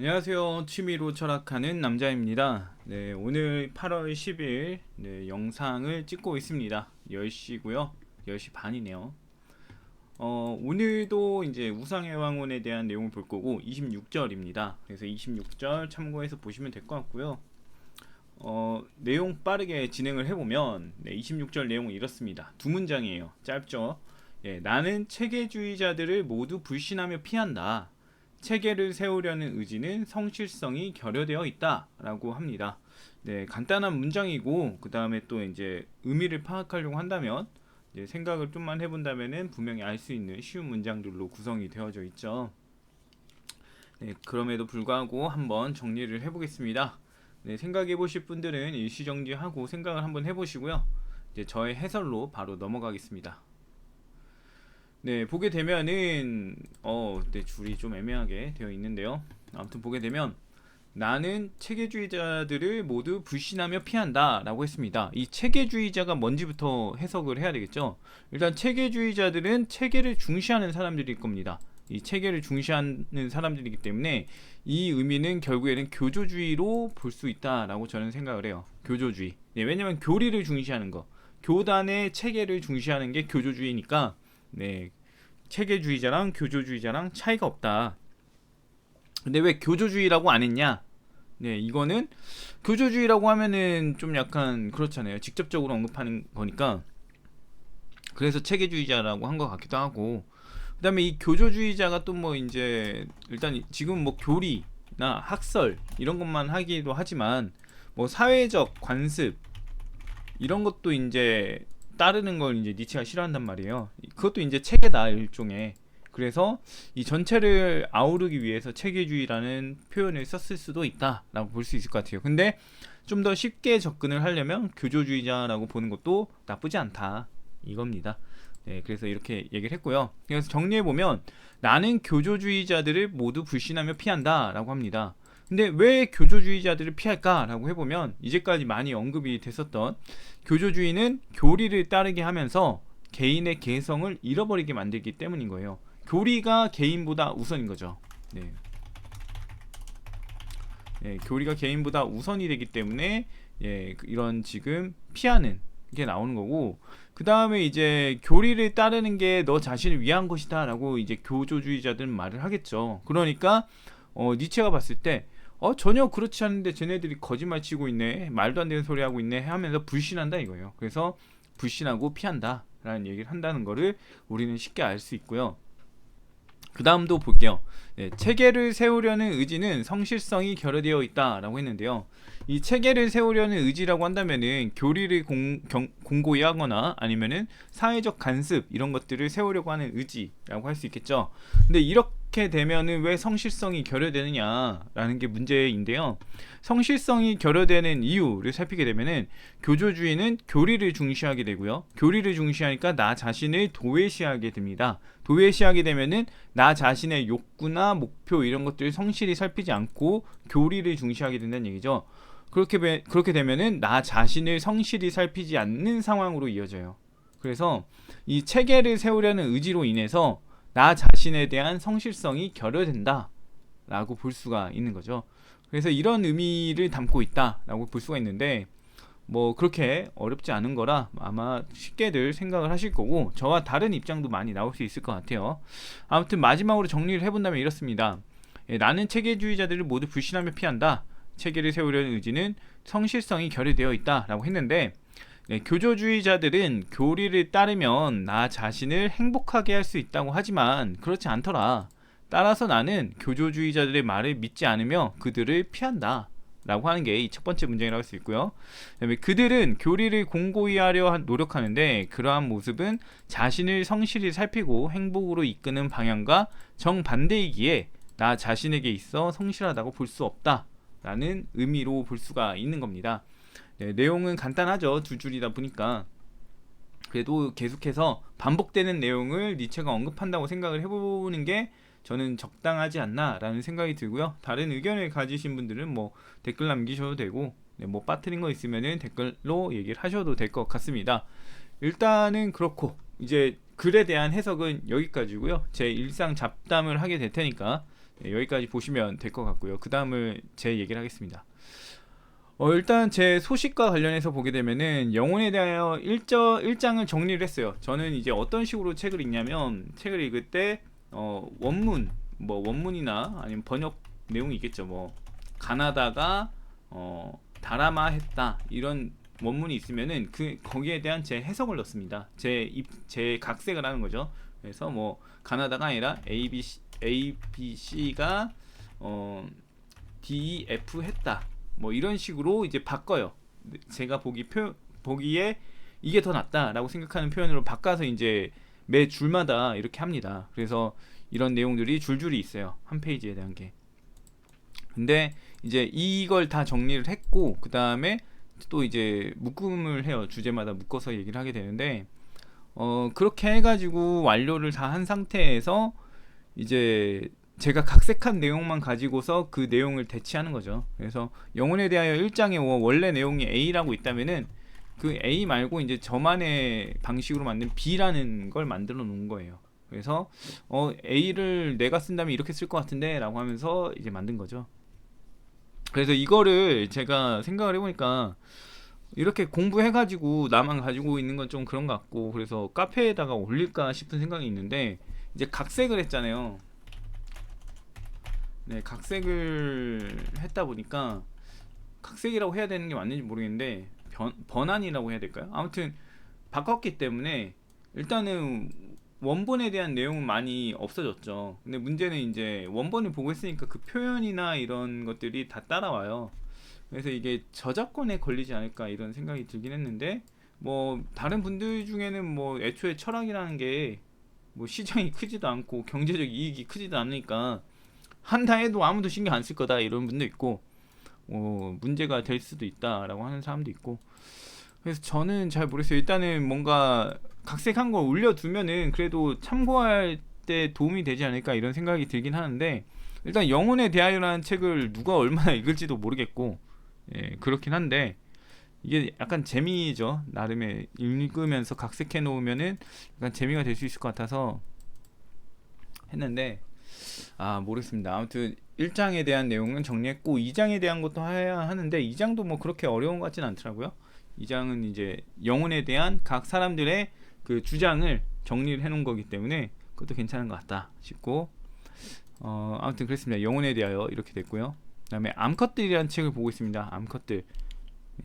안녕하세요. 취미로 철학하는 남자입니다. 네, 오늘 8월 10일 영상을 찍고 있습니다. 10시고요. 10시 반이네요. 오늘도 이제 우상의 왕원에 대한 내용을 볼 거고 26절입니다. 그래서 26절 참고해서 보시면 될 것 같고요. 내용 빠르게 진행을 해보면 26절 내용은 이렇습니다. 두 문장이에요. 짧죠? 나는 체계주의자들을 모두 불신하며 피한다. 체계를 세우려는 의지는 성실성이 결여되어 있다라고 합니다. 네, 간단한 문장이고 그 다음에 또 이제 의미를 파악하려고 한다면 이제 생각을 좀만 해본다면은 분명히 알 수 있는 쉬운 문장들로 구성이 되어져 있죠. 네, 그럼에도 불구하고 한번 정리를 해보겠습니다. 네, 생각해 보실 분들은 일시정지하고 생각을 한번 해보시고요. 이제 저의 해설로 바로 넘어가겠습니다. 네, 보게 되면은 네, 줄이 좀 애매하게 되어 있는데요. 아무튼 보게 되면 나는 체계주의자들을 모두 불신하며 피한다 라고 했습니다. 이 체계주의자가 뭔지부터 해석을 해야 되겠죠. 일단 체계주의자들은 체계를 중시하는 사람들일 겁니다. 이 체계를 중시하는 사람들이기 때문에 이 의미는 결국에는 교조주의로 볼 수 있다라고 저는 생각을 해요. 교조주의. 네, 왜냐면 교리를 중시하는 거, 교단의 체계를 중시하는 게 교조주의니까 네, 체계주의자랑 교조주의자랑 차이가 없다. 근데 왜 교조주의라고 안 했냐? 네, 이거는 교조주의라고 하면은 좀 약간 그렇잖아요. 직접적으로 언급하는 거니까. 그래서 체계주의자라고 한 것 같기도 하고. 그다음에 이 교조주의자가 또 뭐 이제 일단 지금 뭐 교리나 학설 이런 것만 하기도 하지만 뭐 사회적 관습 이런 것도 이제 따르는 걸 이제 니체가 싫어한단 말이에요. 그것도 이제 체계다 일종의. 그래서 이 전체를 아우르기 위해서 체계주의라는 표현을 썼을 수도 있다라고 볼 수 있을 것 같아요. 근데 좀 더 쉽게 접근을 하려면 교조주의자라고 보는 것도 나쁘지 않다 이겁니다. 네, 그래서 이렇게 얘기를 했고요. 그래서 정리해 보면 나는 교조주의자들을 모두 불신하며 피한다라고 합니다. 근데 왜 교조주의자들을 피할까라고 해보면 이제까지 많이 언급이 됐었던 교조주의는 교리를 따르게 하면서 개인의 개성을 잃어버리게 만들기 때문인 거예요. 교리가 개인보다 우선인 거죠. 네. 네, 교리가 개인보다 우선이 되기 때문에 이런 지금 피하는 게 나오는 거고, 그 다음에 이제 교리를 따르는 게 너 자신을 위한 것이다라고 이제 교조주의자들은 말을 하겠죠. 그러니까 니체가 봤을 때 전혀 그렇지 않은데 쟤네들이 거짓말 치고 있네, 말도 안 되는 소리 하고 있네 하면서 불신한다 이거예요. 그래서 불신하고 피한다 라는 얘기를 한다는 거를 우리는 쉽게 알 수 있고요. 그 다음도 볼게요. 네, 체계를 세우려는 의지는 성실성이 결여되어 있다라고 했는데요. 이 체계를 세우려는 의지라고 한다면은 교리를 공고히 하거나 아니면은 사회적 간습 이런 것들을 세우려고 하는 의지라고 할 수 있겠죠. 근데 이렇게 되면은 왜 성실성이 결여되느냐라는 게 문제인데요. 성실성이 결여되는 이유를 살피게 되면은 교조주의는 교리를 중시하게 되고요. 교리를 중시하니까 나 자신을 도외시하게 됩니다. 도외시하게 되면은 나 자신의 욕구나 목표 이런 것들을 성실히 살피지 않고 교리를 중시하게 된다는 얘기죠. 그렇게 되면은 나 자신을 성실히 살피지 않는 상황으로 이어져요. 그래서 이 체계를 세우려는 의지로 인해서 나 자신에 대한 성실성이 결여된다라고 볼 수가 있는 거죠. 그래서 이런 의미를 담고 있다라고 볼 수가 있는데 뭐 그렇게 어렵지 않은 거라 아마 쉽게들 생각을 하실 거고 저와 다른 입장도 많이 나올 수 있을 것 같아요. 아무튼 마지막으로 정리를 해본다면 이렇습니다. 나는 체계주의자들을 모두 불신하며 피한다. 체계를 세우려는 의지는 성실성이 결여되어 있다라고 했는데 교조주의자들은 교리를 따르면 나 자신을 행복하게 할 수 있다고 하지만 그렇지 않더라. 따라서 나는 교조주의자들의 말을 믿지 않으며 그들을 피한다 라고 하는 게 이 첫 번째 문장이라고 할 수 있고요. 그다음에 그들은 교리를 공고히 하려 노력하는데 그러한 모습은 자신을 성실히 살피고 행복으로 이끄는 방향과 정반대이기에 나 자신에게 있어 성실하다고 볼 수 없다 라는 의미로 볼 수가 있는 겁니다. 네, 내용은 간단하죠. 두 줄이다 보니까. 그래도 계속해서 반복되는 내용을 니체가 언급한다고 생각을 해보는 게 저는 적당하지 않나라는 생각이 들고요. 다른 의견을 가지신 분들은 뭐 댓글 남기셔도 되고 뭐 빠뜨린 거 있으면은 댓글로 얘기를 하셔도 될 것 같습니다. 일단은 그렇고 이제 글에 대한 해석은 여기까지고요. 제 일상 잡담을 하게 될 테니까 여기까지 보시면 될 것 같고요. 그 다음을 제 얘기를 하겠습니다. 일단 제 소식과 관련해서 보게 되면은 영혼에 대하여 1장을 정리를 했어요. 저는 이제 어떤 식으로 책을 읽냐면 책을 읽을 때 원문 뭐 원문이나 아니면 번역 내용이 있겠죠. 뭐 가나다가 다라마 했다 이런 원문이 있으면은 그 거기에 대한 제 해석을 넣습니다. 제 각색을 하는 거죠. 그래서 뭐 가나다가 아니라 ABC가 DEF 했다. 뭐 이런 식으로 이제 바꿔요. 제가 보기에 이게 더 낫다라고 생각하는 표현으로 바꿔서 이제 매 줄마다 이렇게 합니다. 그래서 이런 내용들이 줄줄이 있어요. 한 페이지에 대한 게. 근데 이제 이걸 다 정리를 했고 그 다음에 또 이제 묶음을 해요. 주제마다 묶어서 얘기를 하게 되는데 그렇게 해가지고 완료를 다 한 상태에서 이제 제가 각색한 내용만 가지고서 그 내용을 대치하는 거죠. 그래서 영혼에 대하여 1장에 원래 내용이 A라고 있다면은 그 A 말고 이제 저만의 방식으로 만든 B라는 걸 만들어 놓은 거예요. 그래서 A를 내가 쓴다면 이렇게 쓸 것 같은데 라고 하면서 이제 만든 거죠. 그래서 이거를 제가 생각을 해보니까 이렇게 공부해가지고 나만 가지고 있는 건 좀 그런 것 같고 그래서 카페에다가 올릴까 싶은 생각이 있는데 이제 각색을 했잖아요. 네, 각색을 했다 보니까 각색이라고 해야 되는 게 맞는지 모르겠는데 번안이라고 해야 될까요? 아무튼 바꿨기 때문에 일단은 원본에 대한 내용은 많이 없어졌죠. 근데 문제는 이제 원본을 보고 있으니까 그 표현이나 이런 것들이 다 따라와요. 그래서 이게 저작권에 걸리지 않을까 이런 생각이 들긴 했는데 뭐 다른 분들 중에는 뭐 애초에 철학이라는 게 뭐 시장이 크지도 않고 경제적 이익이 크지도 않으니까 한다 해도 아무도 신경 안 쓸 거다 이런 분도 있고 문제가 될 수도 있다라고 하는 사람도 있고 그래서 저는 잘 모르겠어요. 일단은 뭔가 각색한 걸 올려두면은 그래도 참고할 때 도움이 되지 않을까 이런 생각이 들긴 하는데 일단 영혼에 대하여라는 책을 누가 얼마나 읽을지도 모르겠고 그렇긴 한데 이게 약간 재미죠. 나름의 읽으면서 각색해 놓으면은 약간 재미가 될 수 있을 것 같아서 했는데 모르겠습니다. 아무튼 1장에 대한 내용은 정리했고 2장에 대한 것도 해야 하는데 2장도 뭐 그렇게 어려운 것 같진 않더라고요. 2장은 이제 영혼에 대한 각 사람들의 그 주장을 정리를 해놓은 거기 때문에 그것도 괜찮은 것 같다 싶고 아무튼 그렇습니다. 영혼에 대하여 이렇게 됐고요. 그 다음에 암컷들이라는 책을 보고 있습니다. 암컷들.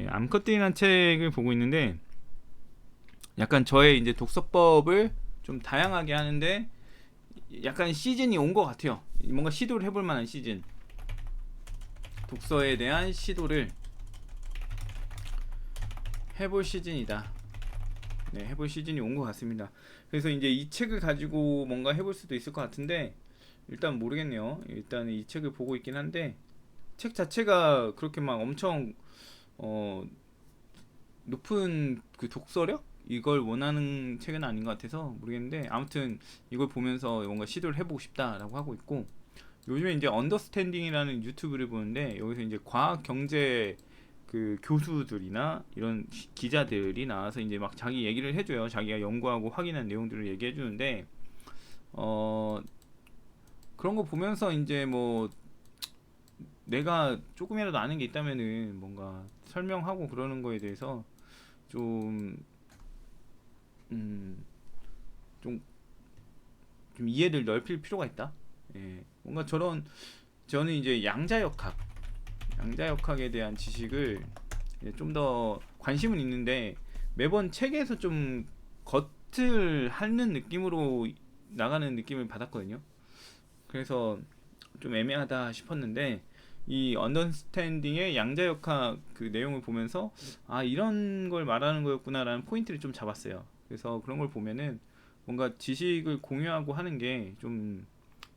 암컷들이라는 책을 보고 있는데 약간 저의 이제 독서법을 좀 다양하게 하는데 약간 시즌이 온 것 같아요. 뭔가 시도를 해볼 만한 시즌, 독서에 대한 시도를 해볼 시즌이다. 네, 해볼 시즌이 온 것 같습니다. 그래서 이제 이 책을 가지고 뭔가 해볼 수도 있을 것 같은데 일단 모르겠네요. 일단 이 책을 보고 있긴 한데 책 자체가 그렇게 막 엄청 높은 그 독서력? 이걸 원하는 책은 아닌 것 같아서 모르겠는데 아무튼 이걸 보면서 뭔가 시도를 해보고 싶다라고 하고 있고 요즘에 이제 언더스탠딩이라는 유튜브를 보는데 여기서 이제 과학 경제 그 교수들이나 이런 기자들이 나와서 이제 막 자기 얘기를 해줘요. 자기가 연구하고 확인한 내용들을 얘기해 주는데 그런 거 보면서 이제 뭐 내가 조금이라도 아는 게 있다면은 뭔가 설명하고 그러는 거에 대해서 좀 음, 좀, 좀 이해를 넓힐 필요가 있다. 뭔가 저는 이제 양자역학에 대한 지식을 좀 더 관심은 있는데 매번 책에서 좀 겉을 핥는 느낌으로 나가는 느낌을 받았거든요. 그래서 좀 애매하다 싶었는데 이 언더스탠딩의 양자역학 그 내용을 보면서 이런 걸 말하는 거였구나라는 포인트를 좀 잡았어요. 그래서 그런 걸 보면은 뭔가 지식을 공유하고 하는 게 좀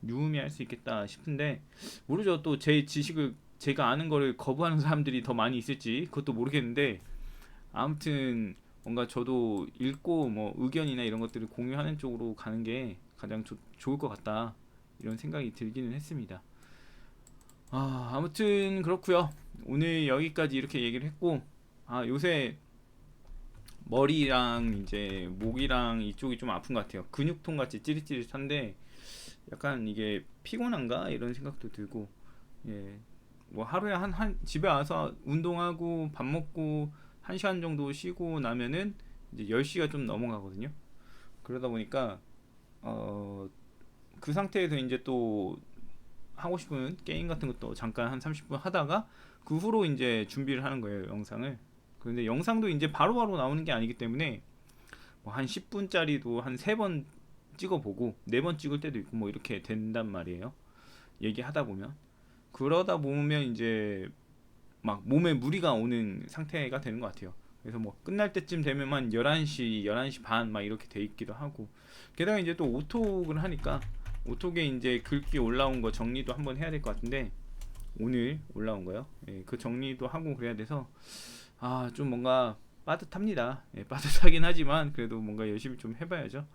유의미할 수 있겠다 싶은데 모르죠. 또 제 지식을 제가 아는 거를 거부하는 사람들이 더 많이 있을지 그것도 모르겠는데 아무튼 뭔가 저도 읽고 뭐 의견이나 이런 것들을 공유하는 쪽으로 가는 게 가장 좋을 것 같다 이런 생각이 들기는 했습니다. 아무튼 그렇고요. 오늘 여기까지 이렇게 얘기를 했고 요새 머리랑 이제 목이랑 이쪽이 좀 아픈 것 같아요. 근육통 같이 찌릿찌릿한데 약간 이게 피곤한가 이런 생각도 들고, 예, 뭐 하루에 한 집에 와서 운동하고 밥 먹고 1시간 정도 쉬고 나면은 이제 10시가 좀 넘어가거든요. 그러다 보니까 그 상태에서 이제 또 하고 싶은 게임 같은 것도 잠깐 한 30분 하다가 그 후로 이제 준비를 하는 거예요, 영상을. 그런데 영상도 이제 바로바로 나오는 게 아니기 때문에 뭐 한 10분짜리도 한 3번 찍어보고 4번 찍을 때도 있고 뭐 이렇게 된단 말이에요. 얘기하다 보면. 그러다 보면 이제 막 몸에 무리가 오는 상태가 되는 것 같아요. 그래서 뭐 끝날 때쯤 되면만 11시, 11시 반 막 이렇게 돼 있기도 하고. 게다가 이제 또 오톡을 하니까 오톡에 이제 글귀 올라온 거 정리도 한번 해야 될 것 같은데 오늘 올라온 거요. 예, 그 정리도 하고 그래야 돼서 좀 뭔가 빠듯합니다. 예, 빠듯하긴 하지만 그래도 뭔가 열심히 좀 해봐야죠.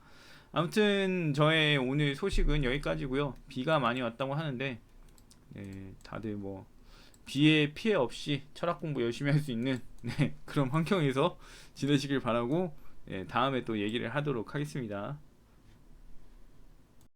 아무튼 저의 오늘 소식은 여기까지고요. 비가 많이 왔다고 하는데 다들 뭐 비에 피해 없이 철학 공부 열심히 할 수 있는 그런 환경에서 지내시길 바라고 다음에 또 얘기를 하도록 하겠습니다.